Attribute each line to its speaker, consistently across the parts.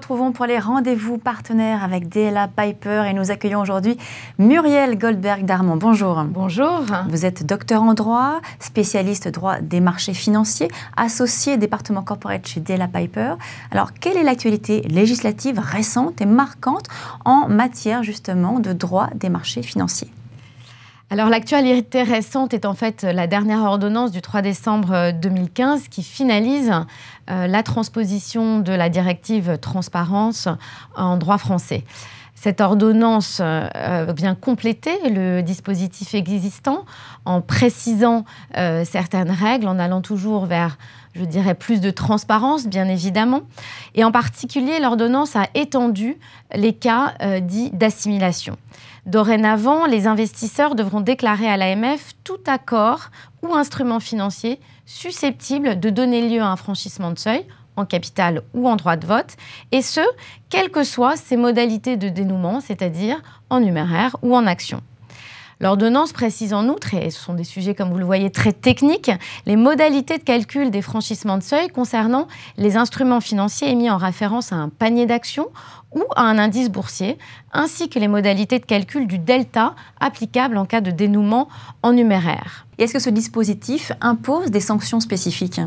Speaker 1: retrouvons pour les rendez-vous partenaires avec DLA Piper et nous accueillons aujourd'hui Muriel Goldberg-Darmon. Bonjour.
Speaker 2: Bonjour.
Speaker 1: Vous êtes docteur en droit, spécialiste droit des marchés financiers, associé département corporate chez DLA Piper. Alors, quelle est l'actualité législative récente et marquante en matière justement de droit des marchés financiers ?
Speaker 2: Alors l'actualité récente est en fait la dernière ordonnance du 3 décembre 2015 qui finalise la transposition de la directive transparence en droit français. Cette ordonnance vient compléter le dispositif existant en précisant certaines règles, en allant toujours vers, je dirais, plus de transparence, bien évidemment. Et en particulier, l'ordonnance a étendu les cas dits d'assimilation. Dorénavant, les investisseurs devront déclarer à l'AMF tout accord ou instrument financier susceptible de donner lieu à un franchissement de seuil, en capital ou en droit de vote, et ce, quelles que soient ses modalités de dénouement, c'est-à-dire en numéraire ou en action. L'ordonnance précise en outre, et ce sont des sujets comme vous le voyez très techniques, les modalités de calcul des franchissements de seuil concernant les instruments financiers émis en référence à un panier d'actions ou à un indice boursier, ainsi que les modalités de calcul du delta applicable en cas de dénouement en numéraire.
Speaker 1: Et est-ce que ce dispositif impose des sanctions spécifiques ?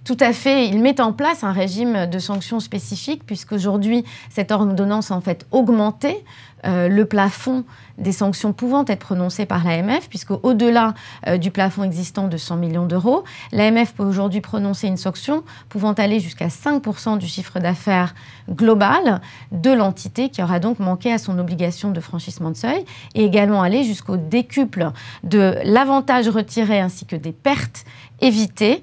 Speaker 2: Tout à fait. Il met en place un régime de sanctions spécifiques puisqu'aujourd'hui, cette ordonnance a en fait augmenté le plafond des sanctions pouvant être prononcées par l'AMF, puisqu'au-delà du plafond existant de 100 millions d'euros, l'AMF peut aujourd'hui prononcer une sanction pouvant aller jusqu'à 5% du chiffre d'affaires global de l'entité qui aura donc manqué à son obligation de franchissement de seuil, et également aller jusqu'au décuple de l'avantage retiré ainsi que des pertes évitées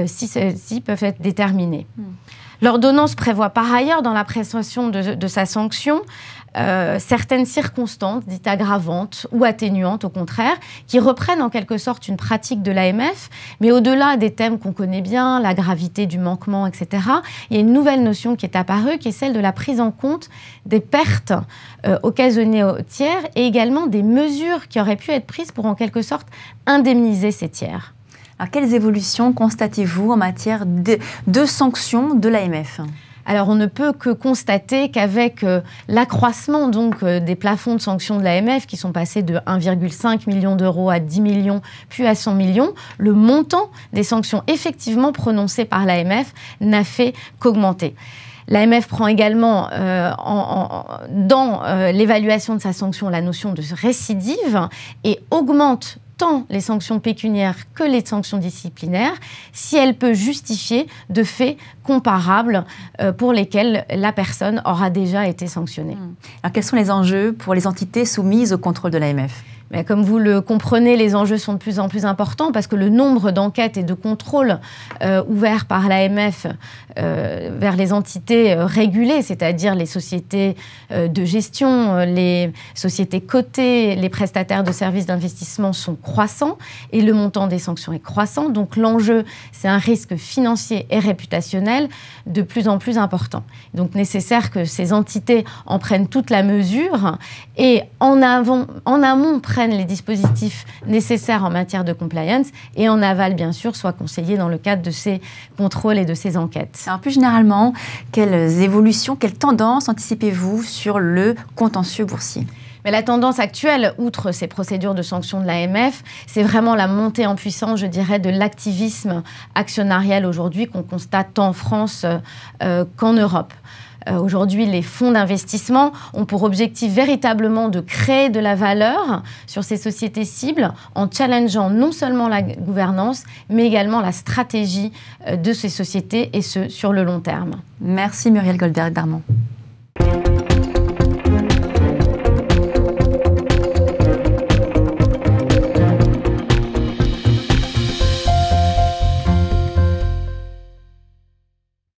Speaker 2: si celles-ci peuvent être déterminées. L'ordonnance prévoit par ailleurs dans l'appréciation de sa sanction certaines circonstances dites aggravantes ou atténuantes au contraire, qui reprennent en quelque sorte une pratique de l'AMF, mais au-delà des thèmes qu'on connaît bien, la gravité du manquement, etc., il y a une nouvelle notion qui est apparue, qui est celle de la prise en compte des pertes occasionnées aux tiers et également des mesures qui auraient pu être prises pour en quelque sorte indemniser ces tiers.
Speaker 1: Alors, quelles évolutions constatez-vous en matière de sanctions de l'AMF ?
Speaker 2: Alors, on ne peut que constater qu'avec l'accroissement donc des plafonds de sanctions de l'AMF qui sont passés de 1,5 million d'euros à 10 millions puis à 100 millions, le montant des sanctions effectivement prononcées par l'AMF n'a fait qu'augmenter. L'AMF prend également dans l'évaluation de sa sanction la notion de récidive et augmente tant les sanctions pécuniaires que les sanctions disciplinaires, si elle peut justifier de faits comparables pour lesquels la personne aura déjà été sanctionnée.
Speaker 1: Alors, quels sont les enjeux pour les entités soumises au contrôle de l'AMF ?
Speaker 2: Mais comme vous le comprenez, les enjeux sont de plus en plus importants parce que le nombre d'enquêtes et de contrôles ouverts par l'AMF vers les entités régulées, c'est-à-dire les sociétés de gestion, les sociétés cotées, les prestataires de services d'investissement sont croissants et le montant des sanctions est croissant. Donc l'enjeu, c'est un risque financier et réputationnel de plus en plus important. Donc nécessaire que ces entités en prennent toute la mesure et en amont prennent les dispositifs nécessaires en matière de compliance et en aval, bien sûr, soient conseillés dans le cadre de ces contrôles et de ces enquêtes.
Speaker 1: Alors, plus généralement, quelles évolutions, quelles tendances anticipez-vous sur le contentieux boursier ?
Speaker 2: Mais la tendance actuelle, outre ces procédures de sanctions de l'AMF, c'est vraiment la montée en puissance, je dirais, de l'activisme actionnarial aujourd'hui qu'on constate tant en France qu'en Europe. Aujourd'hui, les fonds d'investissement ont pour objectif véritablement de créer de la valeur sur ces sociétés cibles en challengeant non seulement la gouvernance, mais également la stratégie de ces sociétés et ce, sur le long terme.
Speaker 1: Merci Muriel Goldberg-Darmon.